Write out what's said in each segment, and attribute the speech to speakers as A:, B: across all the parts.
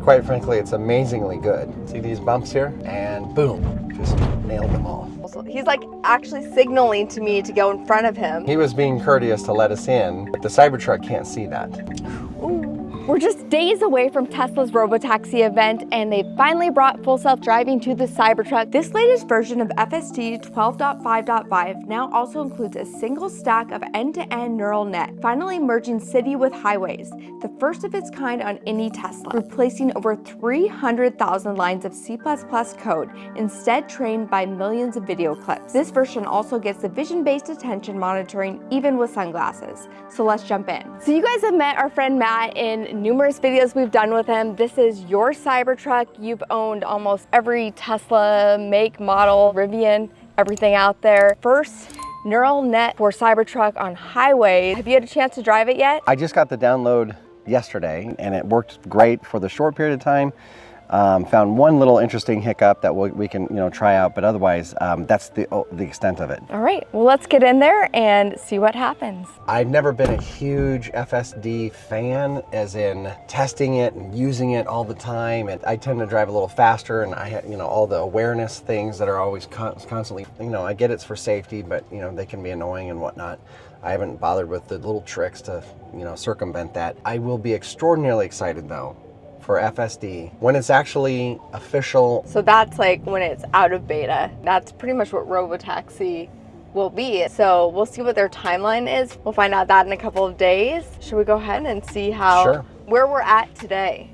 A: quite frankly, it's amazingly good. See these bumps here? And boom, just nailed them all.
B: He's like actually signaling to me to go in front of him.
A: He was being courteous to let us in, but the Cybertruck can't see that.
B: Ooh. We're just days away from Tesla's Robotaxi event, and they finally brought full self-driving to the Cybertruck. This latest version of FSD 12.5.5 now also includes a single stack of end-to-end neural net, finally merging city with highways, the first of its kind on any Tesla, replacing over 300,000 lines of C++ code, instead trained by millions of video clips. This version also gets the vision-based attention monitoring, even with sunglasses. So let's jump in. So you guys have met our friend Matt in numerous videos we've done with him. This is your Cybertruck. You've owned almost every Tesla make, model, Rivian, everything out there. First neural net for Cybertruck on highways. Have you had a chance to drive it yet?
A: I just got the download yesterday and it worked great for the short period of time. Found one little interesting hiccup that we can try out, but otherwise that's the extent of it.
B: All right, well, let's get in there and see what happens.
A: I've never been a huge FSD fan, as in testing it and using it all the time, and I tend to drive a little faster, and I have all the awareness things that are always constantly, I get it's for safety, but they can be annoying and whatnot. I haven't bothered with the little tricks to circumvent that. I will be extraordinarily excited though for FSD when it's actually official.
B: So that's like when it's out of beta. That's pretty much what Robotaxi will be. So we'll see what their timeline is. We'll find out that in a couple of days. Should we go ahead and see where we're at today?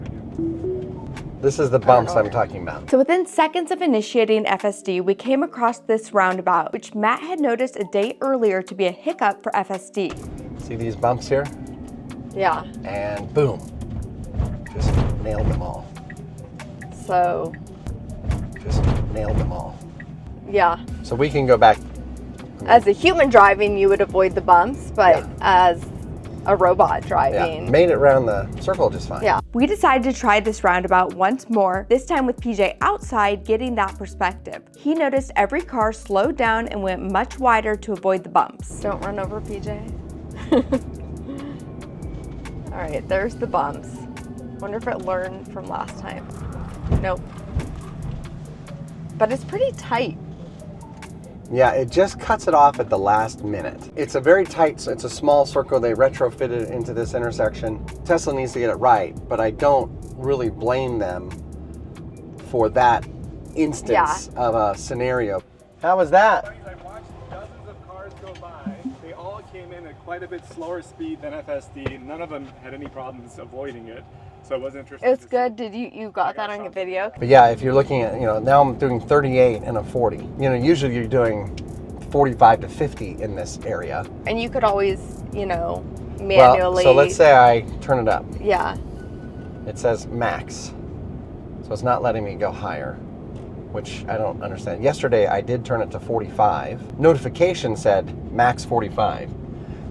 A: This is the bumps I'm talking about.
B: So within seconds of initiating FSD, we came across this roundabout, which Matt had noticed a day earlier to be a hiccup for FSD.
A: See these bumps here?
B: Yeah.
A: And boom, just nailed them all.
B: So.
A: Just nailed them all.
B: Yeah.
A: So we can go back.
B: As a human driving, you would avoid the bumps, but as a robot driving.
A: Made it around the circle just fine.
B: Yeah. We decided to try this roundabout once more, this time with PJ outside getting that perspective. He noticed every car slowed down and went much wider to avoid the bumps. Don't run over, PJ. All right, there's the bumps. Wonder if it learned from last time. Nope. But it's pretty tight.
A: Yeah, it just cuts it off at the last minute. It's a very tight, it's a small circle. They retrofitted it into this intersection. Tesla needs to get it right, but I don't really blame them for that instance of a scenario. How was that?
C: I watched dozens of cars go by. They all came in at quite a bit slower speed than FSD. None of them had any problems avoiding it. So it was interesting.
B: It was good. Did you got that on your video?
A: But yeah, if you're looking at, now I'm doing 38 and a 40. Usually you're doing 45 to 50 in this area.
B: And you could always, manually.
A: Well, so let's say I turn it up.
B: Yeah.
A: It says max. So it's not letting me go higher, which I don't understand. Yesterday I did turn it to 45. Notification said max 45.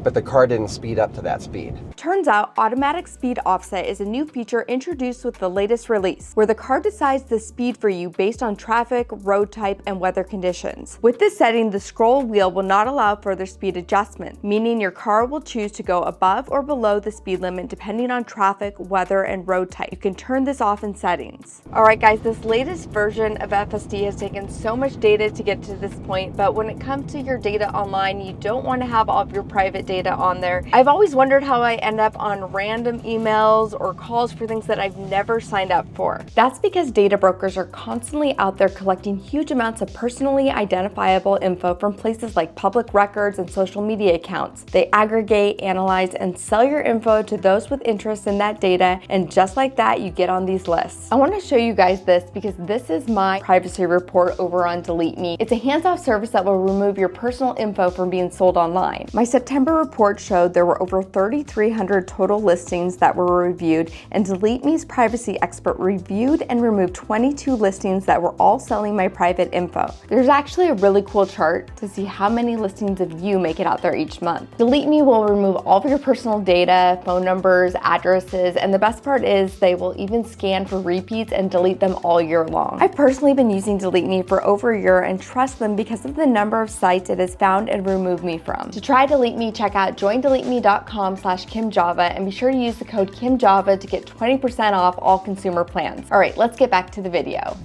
A: But the car didn't speed up to that speed.
B: Turns out automatic speed offset is a new feature introduced with the latest release, where the car decides the speed for you based on traffic, road type, and weather conditions. With this setting, the scroll wheel will not allow further speed adjustment, meaning your car will choose to go above or below the speed limit depending on traffic, weather, and road type. You can turn this off in settings. All right, guys, this latest version of FSD has taken so much data to get to this point, but when it comes to your data online, you don't want to have all of your private data on there. I've always wondered how I end up on random emails or calls for things that I've never signed up for. That's because data brokers are constantly out there collecting huge amounts of personally identifiable info from places like public records and social media accounts. They aggregate, analyze, and sell your info to those with interest in that data, and just like that, you get on these lists. I want to show you guys this because this is my privacy report over on Delete Me. It's a hands-off service that will remove your personal info from being sold online. My September report showed there were over 3,300 total listings that were reviewed, and Delete Me's privacy expert reviewed and removed 22 listings that were all selling my private info. There's actually a really cool chart to see how many listings of you make it out there each month. Delete Me will remove all of your personal data, phone numbers, addresses, and the best part is they will even scan for repeats and delete them all year long. I've personally been using Delete Me for over a year and trust them because of the number of sites it has found and removed me from. To try Delete Me, check checkout, joindeleteme.com/KimJava and be sure to use the code KimJava to get 20% off all consumer plans. All right, let's get back to the video.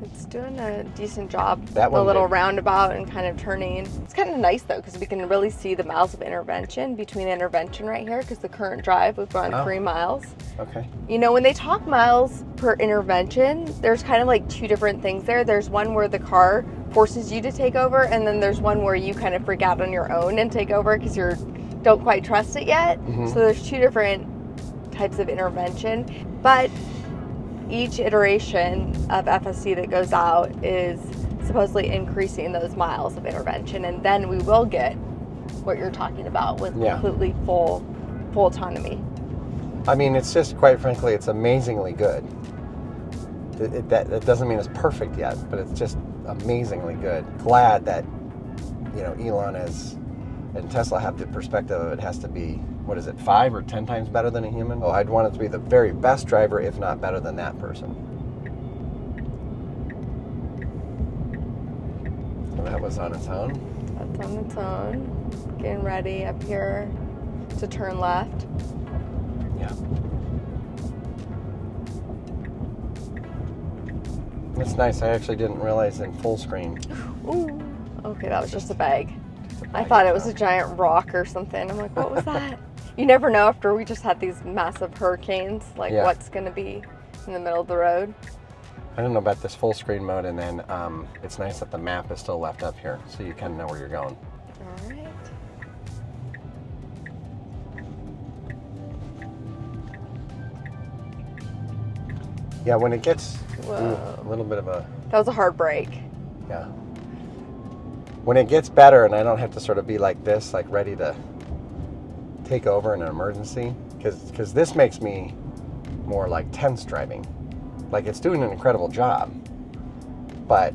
B: It's doing a decent job.
A: That one
B: the little
A: did.
B: roundabout and kind of turning. It's kind of nice though, because we can really see the miles of intervention between intervention right here, because the current drive, we've gone 3 miles.
A: Okay.
B: You know, when they talk miles per intervention, there's kind of like 2 different things there. There's one where the car forces you to take over, and then there's one where you kind of freak out on your own and take over because you don't quite trust it yet. So there's 2 different types of intervention, but each iteration of FSD that goes out is supposedly increasing those miles of intervention, and then we will get what you're talking about with completely full autonomy.
A: I mean, it's just, quite frankly, it's amazingly good. That doesn't mean it's perfect yet, but it's just amazingly good. Glad that, you know, Elon and Tesla have the perspective of it has to be, what is it, 5 or 10 times better than a human? Oh, I'd want it to be the very best driver, if not better than that person. So that was on its own.
B: That's on its own. Getting ready up here to turn left.
A: Yeah. It's nice. I actually didn't realize in full screen.
B: Ooh. Okay, that was just a bag. I thought it was a giant rock or something. I'm like, what was that? You never know after we just had these massive hurricanes, like what's going to be in the middle of the road.
A: I don't know about this full screen mode, and then it's nice that the map is still left up here, so you kind of know where you're going.
B: All right.
A: Yeah, when it gets
B: Whoa.
A: a little bit of a...
B: That was a hard break.
A: Yeah. When it gets better and I don't have to sort of be like this, like ready to take over in an emergency, because this makes me more like tense driving. Like, it's doing an incredible job, but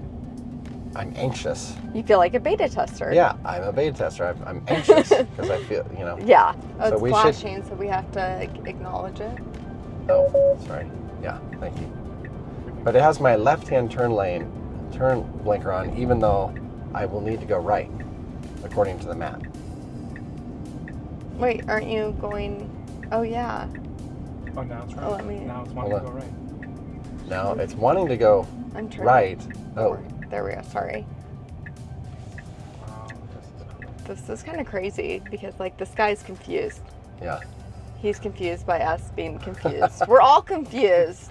A: I'm anxious.
B: You feel like a beta tester.
A: Yeah, I'm a beta tester. I'm anxious because I feel, you know.
B: Yeah. Oh,
A: So
B: it's
A: we
B: flashing, so we have to acknowledge it.
A: Oh, sorry. Yeah, thank you. But it has my left-hand turn blinker on, even though I will need to go right, according to the map.
B: Wait, aren't you going? Oh yeah.
C: Oh, now it's right.
B: Oh, let me.
C: Now it's wanting to go right.
A: Now it's wanting to go
B: I'm turning.
A: right. Oh,
B: There we go. Sorry.
C: Wow,
B: This is kind of crazy because like this guy's confused.
A: yeah.
B: He's confused by us being confused. We're all confused.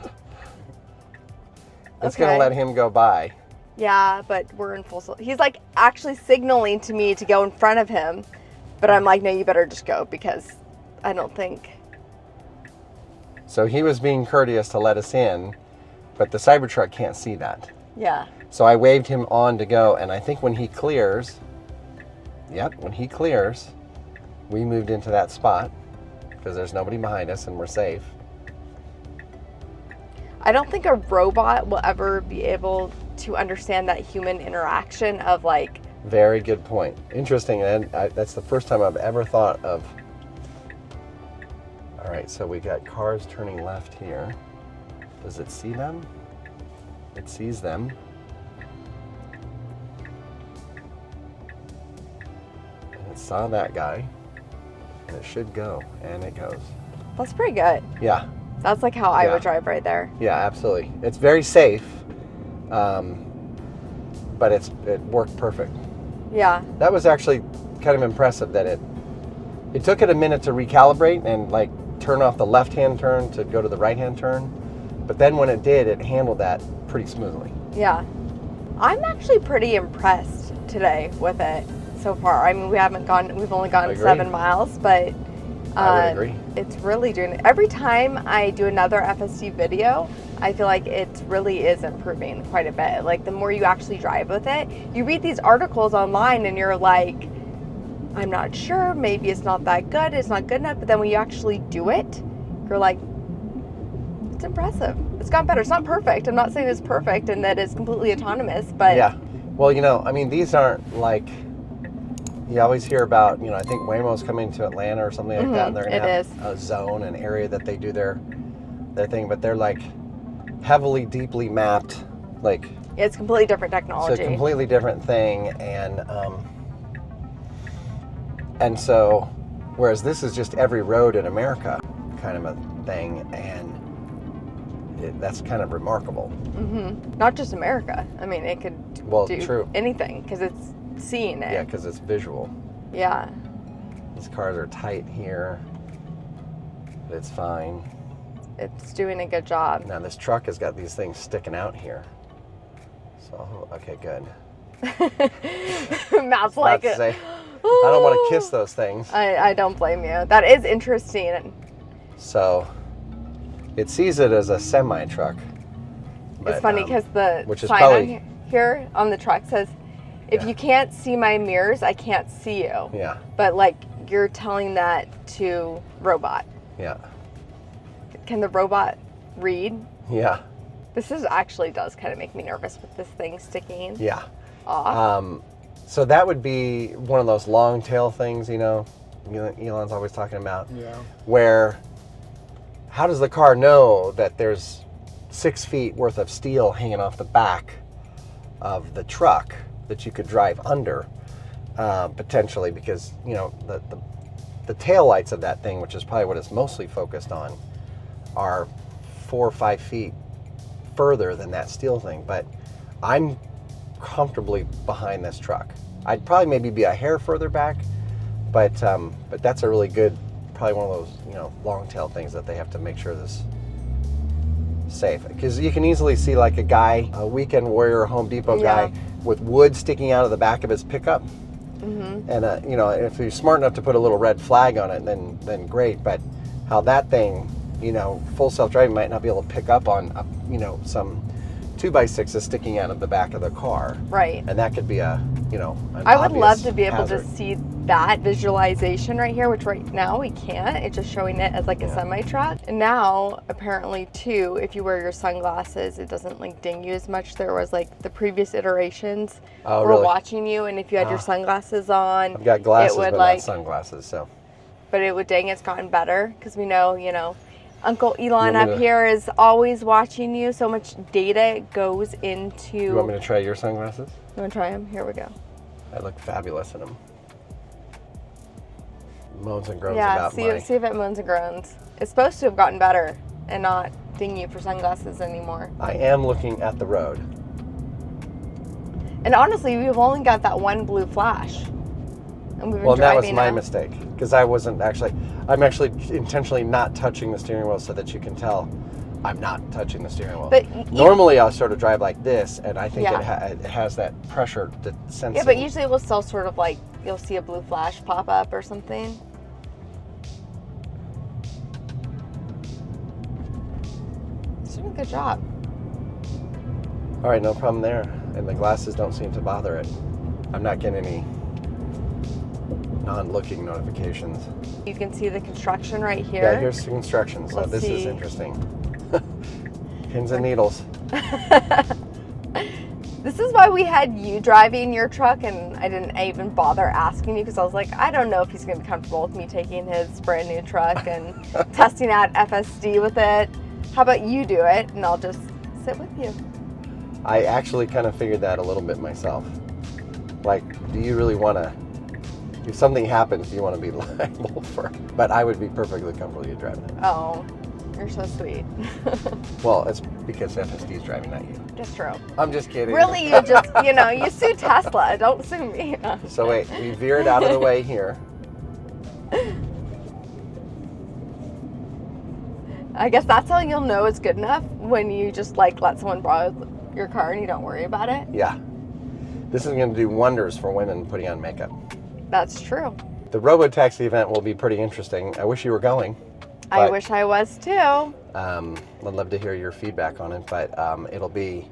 A: It's going to let him go by.
B: Yeah, but we're in full. He's like actually signaling to me to go in front of him, but I'm like, no, you better just go because I don't think.
A: So he was being courteous to let us in, but the Cybertruck can't see that.
B: Yeah.
A: So I waved him on to go, and I think when he clears, when he clears, we moved into that spot because there's nobody behind us and we're safe.
B: I don't think a robot will ever be able to understand that human interaction of like.
A: Very good point. Interesting, and that's the first time I've ever thought of. All right, so we got cars turning left here. Does it see them? It sees them. And it saw that guy, and it should go, and it goes.
B: That's pretty good.
A: Yeah.
B: That's like how I would drive right there.
A: Yeah, absolutely. It's very safe, but it worked perfect.
B: Yeah.
A: That was actually kind of impressive that it took it a minute to recalibrate and like turn off the left-hand turn to go to the right-hand turn. But then when it did, it handled that pretty smoothly.
B: Yeah. I'm actually pretty impressed today with it so far. I mean, we've only gone 7 miles, but
A: I would agree.
B: It's really doing it. Every time I do another FSD video, I feel like it really is improving quite a bit. Like the more you actually drive with it, you read these articles online and you're like, I'm not sure, maybe it's not that good, it's not good enough, but then when you actually do it, you're like, it's impressive. It's gotten better. It's not perfect. I'm not saying it's perfect and that it's completely autonomous, but
A: yeah. Well, you know, I mean, these aren't like, you always hear about, you know, I think Waymo's coming to Atlanta or something like that, and they're going to have a zone, an area that they do their thing, but they're like heavily, deeply mapped, like.
B: It's completely different technology.
A: It's a completely different thing, and And so, whereas this is just every road in America kind of a thing, and that's kind of remarkable.
B: Mm-hmm. Not just America. I mean, it could do anything because it's seeing it.
A: Yeah, because it's visual.
B: Yeah.
A: These cars are tight here, but it's fine.
B: It's doing a good job.
A: Now this truck has got these things sticking out here. So, okay, good.
B: Matt's like,
A: say, I don't want to kiss those things.
B: I don't blame you. That is interesting.
A: So, it sees it as a semi-truck.
B: It's funny because the
A: which is
B: sign
A: probably,
B: here on the truck says, if you can't see my mirrors, I can't see you.
A: Yeah.
B: But like, you're telling that to robot.
A: Yeah.
B: Can the robot read?
A: Yeah.
B: This actually does kind of make me nervous with this thing sticking
A: off. So that would be one of those long tail things, you know, Elon's always talking about.
C: Yeah.
A: Where, how does the car know that there's 6 feet worth of steel hanging off the back of the truck that you could drive under, potentially, because, you know, the tail lights of that thing, which is probably what it's mostly focused on, are 4 or 5 feet further than that steel thing. But I'm comfortably behind this truck. I'd probably maybe be a hair further back, but that's a really good, probably one of those, you know, long tail things that they have to make sure this safe, because you can easily see like a guy, a weekend warrior, Home Depot guy with wood sticking out of the back of his pickup. Mm-hmm. And you know, if you're smart enough to put a little red flag on it, then great. But how that thing, you know, full self-driving might not be able to pick up on, you know, some 2x6s sticking out of the back of the car.
B: Right.
A: And that could be a, you know, an
B: I would love to be able
A: hazard.
B: to see that visualization right here, which right now we can't. It's just showing it as like a semi-truck. And now, apparently too, if you wear your sunglasses, it doesn't like ding you as much. There was like the previous iterations were watching you, and if you had your sunglasses on,
A: I've got glasses,
B: it would
A: but
B: like,
A: not sunglasses, so.
B: But it would ding, it's gotten better, because we know, you know, Uncle Elon up here is always watching you. So much data goes into...
A: You want me to try your sunglasses?
B: You want to try them? Here we go.
A: I look fabulous in them. Moans and groans about
B: see if it moans and groans. It's supposed to have gotten better and not ding you for sunglasses anymore.
A: I am looking at the road.
B: And honestly, we've only got that one blue flash. And we've been
A: that was
B: driving
A: my
B: now.
A: mistake, because I'm actually intentionally not touching the steering wheel so that you can tell I'm not touching the steering wheel.
B: But
A: normally I'll sort of drive like this, and I think it has that pressure to sense.
B: Yeah, but usually it will still sort of like, you'll see a blue flash pop up or something. It's doing a good job.
A: All right, no problem there. And the glasses don't seem to bother it. I'm not getting any non-looking notifications.
B: You can see the construction right here.
A: Yeah, here's the construction, so this is interesting. Pins and needles.
B: This is why we had you driving your truck, and I didn't even bother asking you, because I was like, I don't know if he's going to be comfortable with me taking his brand new truck and testing out FSD with it. How about you do it, and I'll just sit with you.
A: I actually kind of figured that a little bit myself. Like, do you really want to, if something happens, do you want to be liable for it? But I would be perfectly comfortable you driving it.
B: Oh, you're so sweet.
A: Well, it's because FSD's driving, not you.
B: That's true.
A: I'm just kidding.
B: Really, you just, you know, you sue Tesla. Don't sue me.
A: So wait, we veered out of the way here.
B: I guess that's how you'll know it's good enough, when you just like let someone borrow your car and you don't worry about it.
A: Yeah. This is going to do wonders for women putting on makeup.
B: That's true.
A: The Robotaxi event will be pretty interesting. I wish you were going.
B: I wish I was too.
A: I'd love to hear your feedback on it, but it'll be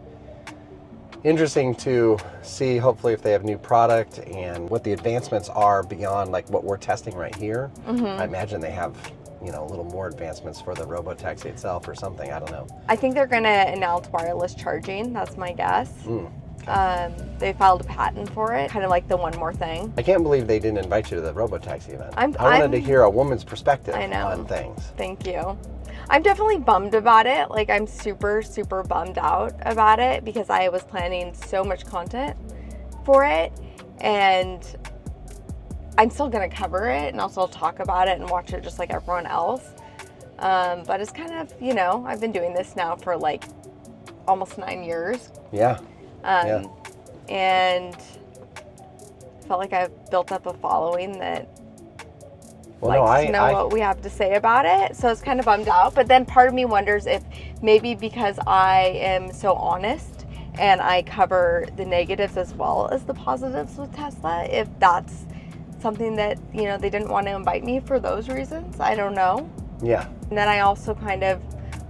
A: interesting to see, hopefully, if they have new product and what the advancements are beyond like what we're testing right here. Mm-hmm. I imagine they have, you know, a little more advancements for the Robotaxi itself or something. I don't know.
B: I think they're going to announce wireless charging. That's my guess. They filed a patent for it, kind of like the one more thing.
A: I can't believe they didn't invite you to the Robotaxi event. I wanted to hear a woman's perspective on things.
B: Thank you. I'm definitely bummed about it. Like, I'm super, super bummed out about it, because I was planning so much content for it, and I'm still gonna cover it and I'll still talk about it and watch it just like everyone else. But it's kind of, you know, I've been doing this now for like almost 9 years.
A: Yeah.
B: And felt like I've built up a following that
A: Well,
B: likes to know what we have to say about it. So it's kind of bummed out. But then part of me wonders if maybe because I am so honest and I cover the negatives as well as the positives with Tesla, if that's something that, you know, they didn't want to invite me for those reasons. I don't know.
A: Yeah.
B: And then I also kind of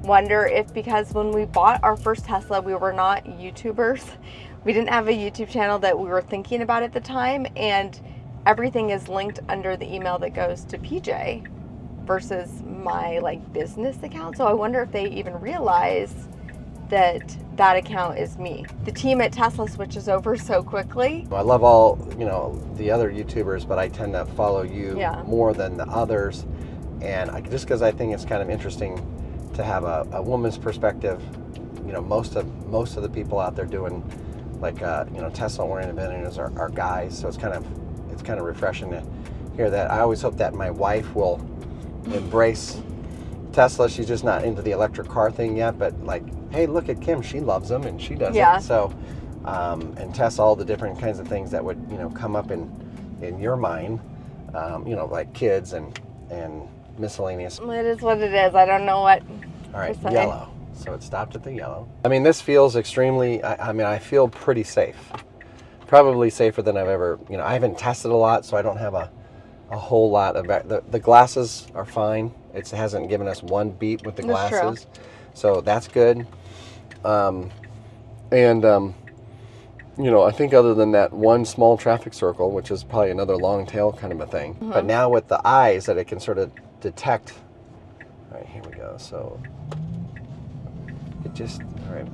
B: wonder if because when we bought our first Tesla, we were not YouTubers. We didn't have a YouTube channel that we were thinking about at the time, and everything is linked under the email that goes to PJ versus my like business account. So I wonder if they even realize that that account is me. The team at Tesla switches over so quickly.
A: I love all, you know, the other YouTubers, but I tend to follow you more than the others. And just because I think it's kind of interesting to have a woman's perspective. You know, most of the people out there doing like you know, Tesla-oriented videos are guys, so it's kind of refreshing to hear that. I always hope that my wife will embrace Tesla. She's just not into the electric car thing yet, but like, hey, look at Kim, she loves them and she does it. So and test all the different kinds of things that would, you know, come up in your mind, you know, like kids and miscellaneous.
B: It is what it is. I don't know what.
A: All right, yellow. So it stopped at the yellow. I mean, this feels extremely, I mean, I feel pretty safe. Probably safer than I've ever, you know, I haven't tested a lot, so I don't have a whole lot of, the glasses are fine. It hasn't given us one beep with the glasses. So that's good. You know, I think other than that one small traffic circle, which is probably another long tail kind of a thing, but now with the eyes that it can sort of detect. All right, here we go. So it just, all right,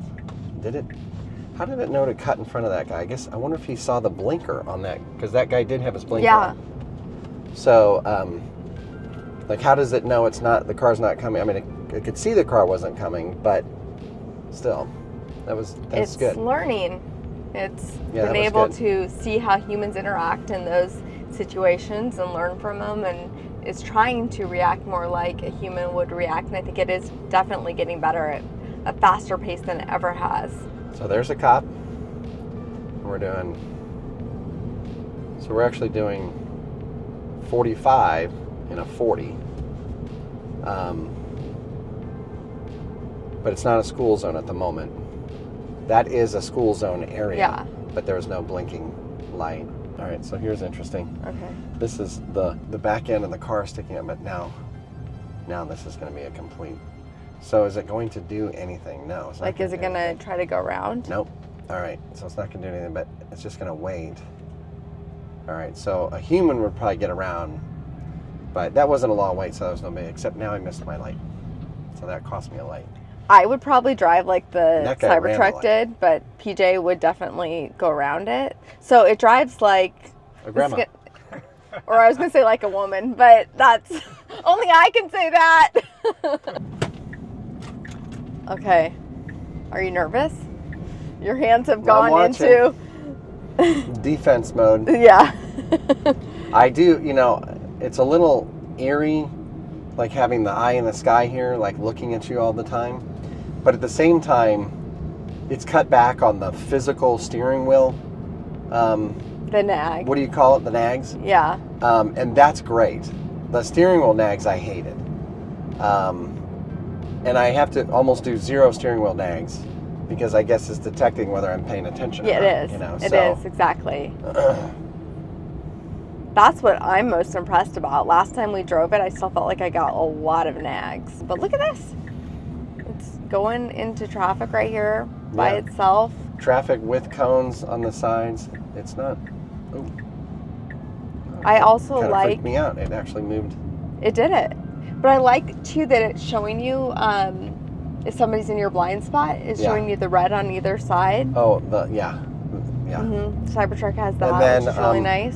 A: how did it know to cut in front of that guy? I guess, I wonder if he saw the blinker on that, because that guy did have his blinker on. So, like, how does it know the car's not coming? I mean, it could see the car wasn't coming, but still, that's good.
B: It's learning. It's
A: Yeah,
B: been able to see how humans interact in those situations and learn from them, and is trying to react more like a human would react. And I think it is definitely getting better at a faster pace than it ever has.
A: So there's a cop. We're actually doing 45 in a 40. But it's not a school zone at the moment. That is a school zone area, but there's no blinking light. All right, so here's interesting.
B: Okay.
A: This is the back end of the car sticking up, but now this is going to be a complete. So is it going to do anything? No. It's not
B: like, is it going to try to go around?
A: Nope. All right, so it's not going to do anything, but it's just going to wait. All right, so a human would probably get around, but that wasn't a long wait, so there was no big, except now I missed my light. So that cost me a light.
B: I would probably drive like the Cybertruck did, but PJ would definitely go around it. So it drives like
A: a grandma.
B: Or I was going to say like a woman, but that's only I can say that. Okay. Are you nervous? Your hands have gone into
A: defense mode.
B: Yeah.
A: I do, you know, it's a little eerie, like having the eye in the sky here, like looking at you all the time. But at the same time, it's cut back on the physical steering wheel.
B: The nag.
A: What do you call it? The nags?
B: Yeah.
A: And that's great. The steering wheel nags I hated. And I have to almost do 0 steering wheel nags because I guess it's detecting whether I'm paying attention or not.
B: It is.
A: You know,
B: it is, exactly. That's what I'm most impressed about. Last time we drove it, I still felt like I got a lot of nags. But look at this. It's going into traffic right here by itself.
A: Traffic with cones on the sides. It's not. Oh.
B: I also
A: kind of
B: like.
A: Freaked me out. It actually moved.
B: It did it. But I like too that it's showing you if somebody's in your blind spot. It's showing you the red on either side.
A: Oh, yeah.
B: Cybertruck has that, which is really nice.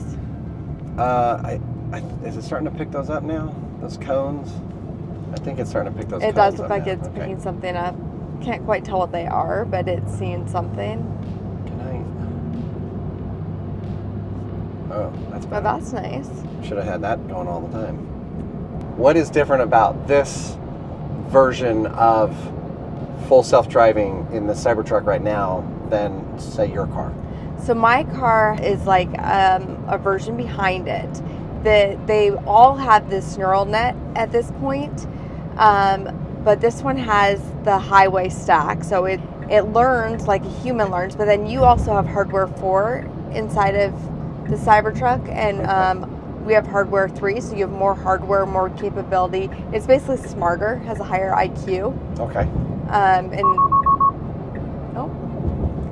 A: Is it starting to pick those up now? Those cones? I think it's starting to pick those cones up.
B: It does look like it's picking something up. Can't quite tell what they are, but it's seeing something.
A: Oh, that's
B: Oh,
A: bad.
B: that's nice.
A: Should have had that going all the time. What is different about this version of full self-driving in the Cybertruck right now than, say, your car?
B: So my car is like a version behind it. They all have this neural net at this point, but this one has the highway stack. So it learns like a human learns, but then you also have hardware 4 inside of the Cybertruck, and we have hardware 3, so you have more hardware, more capability. It's basically smarter, has a higher IQ.
A: Okay.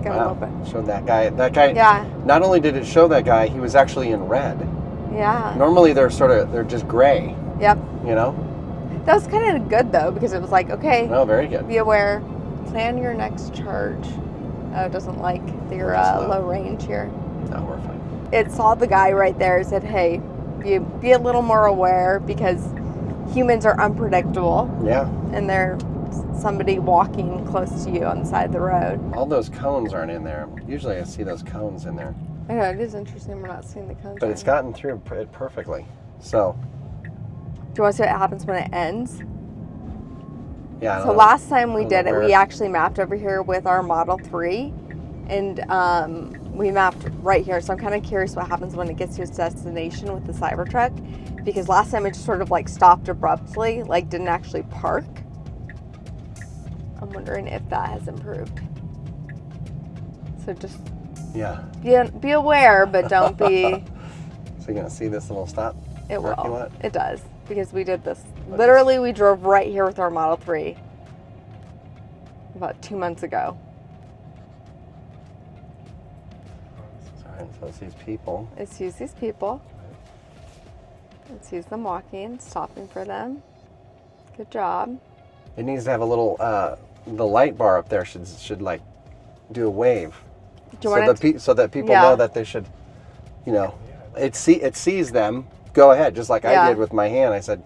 B: Wow.
A: Showed that guy. That guy.
B: Yeah.
A: Not only did it show that guy, he was actually in red.
B: Yeah.
A: Normally they're just gray.
B: Yep.
A: You know.
B: That was kind of good though, because it was like, okay.
A: Oh, very good.
B: Be aware. Plan your next charge. Oh, it doesn't like your low range here.
A: No, we're fine.
B: It saw the guy right there. Said, hey, be a little more aware because humans are unpredictable.
A: Yeah.
B: And they're somebody walking close to you on the side of the road.
A: All those cones aren't in there. Usually I see those cones in there.
B: I know, it is interesting we're not seeing the cones.
A: But it's gotten through it perfectly. So.
B: Do you want to see what happens when it ends?
A: Yeah.
B: So last time we did it,
A: where.
B: we actually mapped over here with our Model 3. And we mapped right here. So I'm kind of curious what happens when it gets to its destination with the Cybertruck. Because last time it just sort of like stopped abruptly, like didn't actually park. I'm wondering if that has improved. So just be aware, but don't be.
A: So you're gonna see this little stop?
B: It
A: parking
B: will.
A: lot?
B: It does because we did this. Literally, we drove right here with our Model 3 about 2 months ago.
A: Alright, so it sees people.
B: It sees these people. It sees them walking, stopping for them. Good job.
A: It needs to have a little. The light bar up there should like do a wave,
B: Do you want
A: so that people know that they should, it sees them. Go ahead, just like I did with my hand. I said,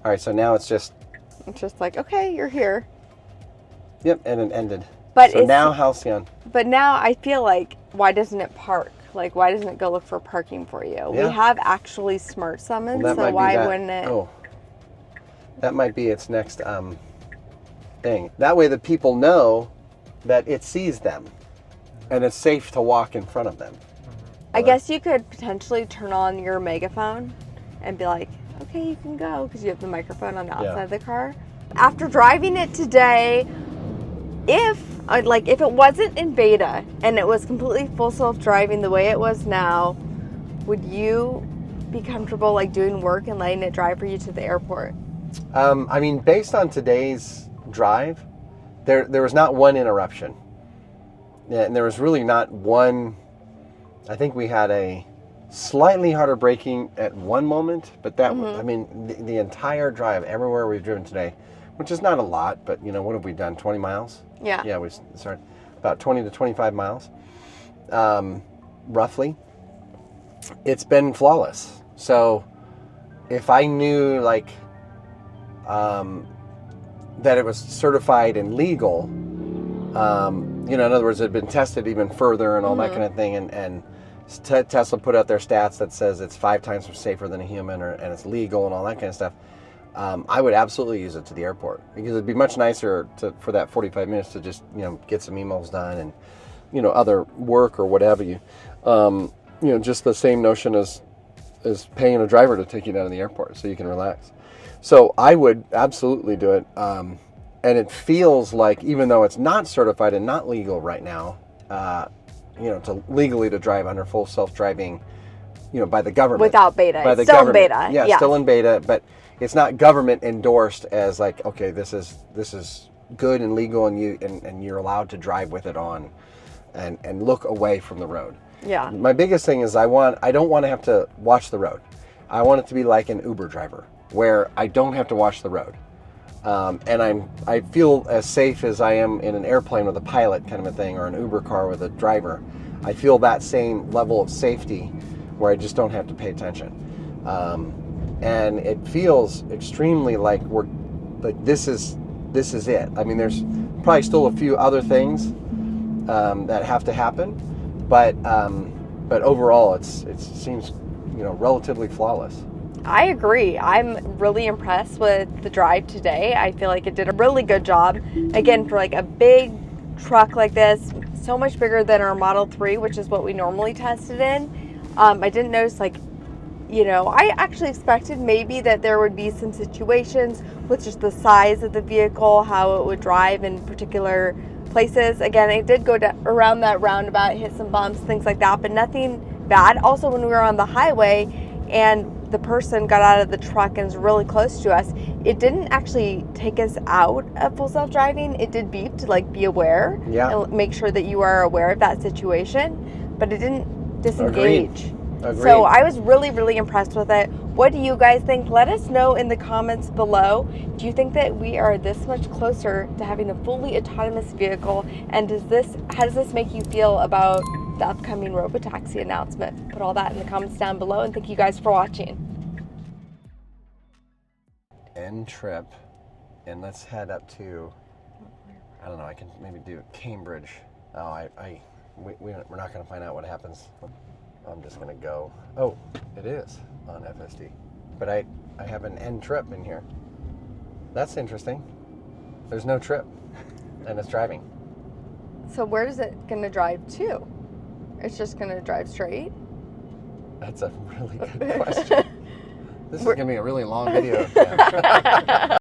A: all right, so now it's just
B: like, okay, you're here.
A: Yep, and it ended.
B: But
A: so now Halcyon.
B: But now I feel like, why doesn't it park? Like, why doesn't it go look for parking for you? Yeah. We have actually smart summons, so why wouldn't it?
A: Oh, that might be its next thing. That way the people know that it sees them and it's safe to walk in front of them.
B: I guess you could potentially turn on your megaphone and be like, okay, you can go, because you have the microphone on the outside of the car. After driving it today, if it wasn't in beta and it was completely full self-driving the way it was now, would you be comfortable like doing work and letting it drive for you to the airport?
A: I mean, based on today's drive, there was not one interruption. Yeah, and there was really not one. I think we had a slightly harder braking at one moment, but that I mean, the entire drive, everywhere we've driven today, which is not a lot, but what have we done? 20 miles?
B: Yeah.
A: Yeah, we started about 20 to 25 miles, roughly. It's been flawless. So if I knew that it was certified and legal, in other words, it had been tested even further and all that kind of thing, and Tesla put out their stats that says it's 5 times safer than a human, and it's legal and all that kind of stuff, I would absolutely use it to the airport, because it'd be much nicer for that 45 minutes to just get some emails done and other work or whatever just the same notion as paying a driver to take you down to the airport so you can relax. So I would absolutely do it. And it feels like, even though it's not certified and not legal right now, legally to drive under full self-driving, by the government.
B: Without beta.
A: By the
B: still
A: government.
B: in beta.
A: Yeah, still in beta, but it's not government endorsed as like, okay, this is good and legal, and you're allowed to drive with it on and look away from the road.
B: Yeah.
A: My biggest thing is I don't want to have to watch the road. I want it to be like an Uber driver, where I don't have to watch the road. And I feel as safe as I am in an airplane with a pilot kind of a thing, or an Uber car with a driver. I feel that same level of safety where I just don't have to pay attention. And it feels extremely like this is it. I mean, there's probably still a few other things that have to happen, but but overall, it seems, you know, relatively flawless.
B: I agree. I'm really impressed with the drive today. I feel like it did a really good job. Again, for like a big truck like this, so much bigger than our Model 3, which is what we normally tested in. I didn't notice, like, you know, I actually expected maybe that there would be some situations with just the size of the vehicle, how it would drive in particular places. Again, it did go around that roundabout, hit some bumps, things like that, but nothing bad. Also, when we were on the highway and the person got out of the truck and was really close to us, it didn't actually take us out of full self-driving. It did beep to like be aware and make sure that you are aware of that situation, but it didn't disengage.
A: Agreed.
B: So I was really, really impressed with it. What do you guys think? Let us know in the comments below. Do you think that we are this much closer to having a fully autonomous vehicle? And how does this make you feel about the upcoming Robotaxi announcement? Put all that in the comments down below, and thank you guys for watching.
A: End trip, and let's head up to, I don't know, I can maybe do Cambridge. Oh, we're not going to find out what happens. I'm just going to go. Oh, it is on FSD. But I have an end trip in here. That's interesting. There's no trip, and it's driving.
B: So where is it going to drive to? It's just going to drive straight?
A: That's a really good question. This is going to be a really long video.